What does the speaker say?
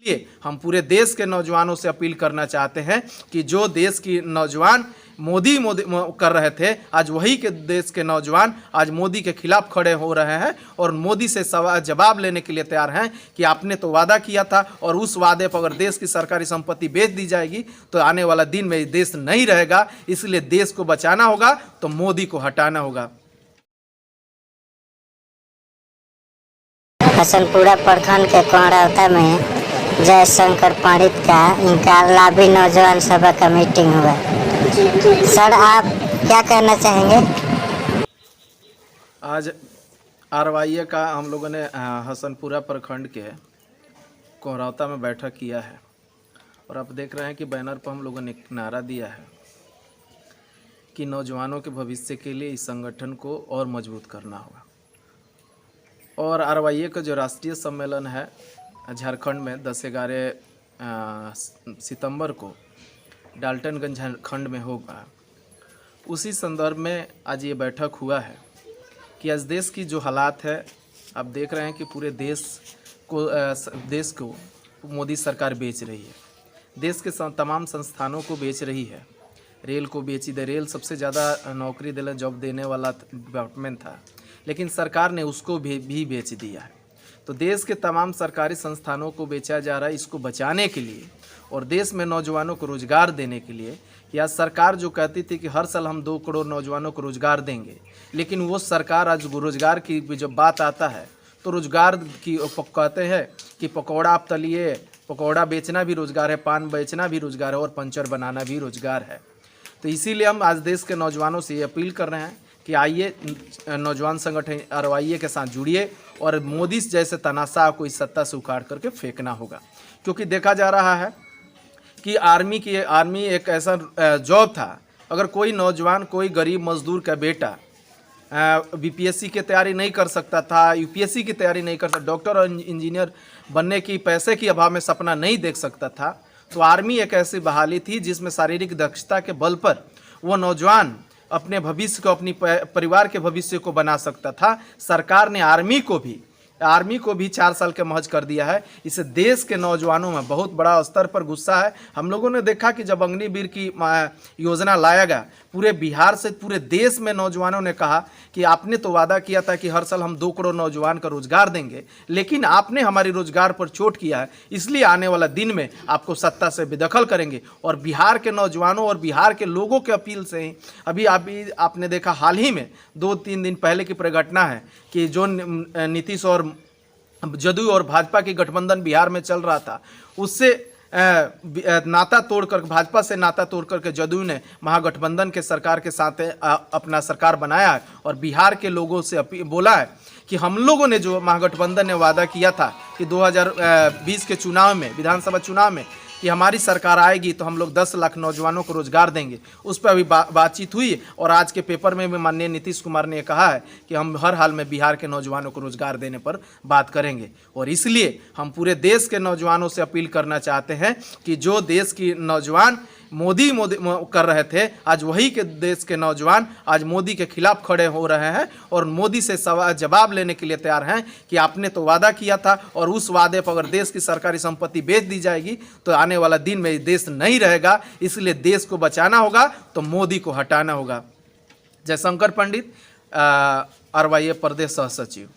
इसलिए हम पूरे देश के नौजवानों से अपील करना चाहते हैं कि जो देश की नौजवान मोदी कर रहे थे, आज वही के देश के नौजवान आज मोदी के खिलाफ खड़े हो रहे हैं और मोदी से जवाब लेने के लिए तैयार हैं कि आपने तो वादा किया था और उस वादे पर अगर देश की सरकारी संपत्ति बेच दी जाएगी तो आने वाला दिन में देश नहीं रहेगा। इसलिए देश को बचाना होगा तो मोदी को हटाना होगा। हसनपुरा प्रखंड के कोहरावता में जयशंकर पंडित का इनकलाबी नौजवान सभा का मीटिंग हुआ। सर, आप क्या कहना चाहेंगे? आज आरवाईए का हम लोगों ने हसनपुरा प्रखंड के कोहरावता में बैठक किया है और आप देख रहे हैं कि बैनर पर हम लोगों ने एक नारा दिया है कि नौजवानों के भविष्य के लिए इस संगठन को और मजबूत करना होगा। और आरवाईए का जो राष्ट्रीय सम्मेलन है झारखंड में 10-11 सितंबर को डाल्टनगंज झारखंड में होगा। उसी संदर्भ में आज ये बैठक हुआ है कि आज देश की जो हालात है, आप देख रहे हैं कि पूरे देश को मोदी सरकार बेच रही है। देश के तमाम संस्थानों को बेच रही है। रेल को बेची दे, रेल सबसे ज़्यादा नौकरी देने जॉब देने वाला डिपार्टमेंट था, लेकिन सरकार ने उसको भी बेच दिया है। तो देश के तमाम सरकारी संस्थानों को बेचा जा रहा है। इसको बचाने के लिए और देश में नौजवानों को रोज़गार देने के लिए, या सरकार जो कहती थी कि हर साल हम 2 करोड़ नौजवानों को रोज़गार देंगे, लेकिन वो सरकार आज रोज़गार की जब बात आता है तो रोज़गार की कहते हैं कि पकौड़ा आप तलिए, पकौड़ा बेचना भी रोज़गार है, पान बेचना भी रोज़गार है और पंचर बनाना भी रोज़गार है। तो इसीलिए हम आज देश के नौजवानों से ये अपील कर रहे हैं कि आइए नौजवान संगठन आरवाईए के साथ जुड़िए और मोदी जैसे तनाशाह को इस सत्ता से उखाड़ करके फेंकना होगा। क्योंकि देखा जा रहा है कि आर्मी एक ऐसा जॉब था, अगर कोई नौजवान, कोई गरीब मजदूर का बेटा बीपीएससी की तैयारी नहीं कर सकता था, यूपीएससी की तैयारी नहीं कर सकता, डॉक्टर और इंजीनियर बनने की पैसे के अभाव में सपना नहीं देख सकता था, तो आर्मी एक ऐसी बहाली थी जिसमें शारीरिक दक्षता के बल पर वो नौजवान अपने भविष्य को, अपनी परिवार के भविष्य को बना सकता था। सरकार ने आर्मी को भी 4 साल के महज कर दिया है। इससे देश के नौजवानों में बहुत बड़ा स्तर पर गुस्सा है। हम लोगों ने देखा कि जब अग्निवीर की योजना लाया गया, पूरे बिहार से पूरे देश में नौजवानों ने कहा कि आपने तो वादा किया था कि हर साल हम 2 करोड़ नौजवान का रोजगार देंगे, लेकिन आपने हमारी रोजगार पर चोट किया है, इसलिए आने वाला दिन में आपको सत्ता से बेदखल करेंगे। और बिहार के नौजवानों और बिहार के लोगों के अपील से ही अभी आपने देखा, हाल ही में 2-3 दिन पहले की घटना है कि जो नीतीश और जदयू और भाजपा की गठबंधन बिहार में चल रहा था, उससे नाता तोड़कर, भाजपा से नाता तोड़ करके जदयू ने महागठबंधन के सरकार के साथ अपना सरकार बनाया है और बिहार के लोगों से बोला है कि हम लोगों ने जो महागठबंधन ने वादा किया था कि 2020 के चुनाव में, विधानसभा चुनाव में, कि हमारी सरकार आएगी तो हम लोग 10 लाख नौजवानों को रोजगार देंगे, उस पर अभी बातचीत हुई। और आज के पेपर में भी माननीय नीतीश कुमार ने कहा है कि हम हर हाल में बिहार के नौजवानों को रोजगार देने पर बात करेंगे। और इसलिए हम पूरे देश के नौजवानों से अपील करना चाहते हैं कि जो देश की नौजवान मोदी कर रहे थे, आज वही के देश के नौजवान आज मोदी के खिलाफ खड़े हो रहे हैं और मोदी से जवाब लेने के लिए तैयार हैं कि आपने तो वादा किया था और उस वादे पर अगर देश की सरकारी संपत्ति बेच दी जाएगी तो आने वाला दिन में देश नहीं रहेगा। इसलिए देश को बचाना होगा तो मोदी को हटाना होगा। जयशंकर पंडित, आरवाईए प्रदेश सह सचिव।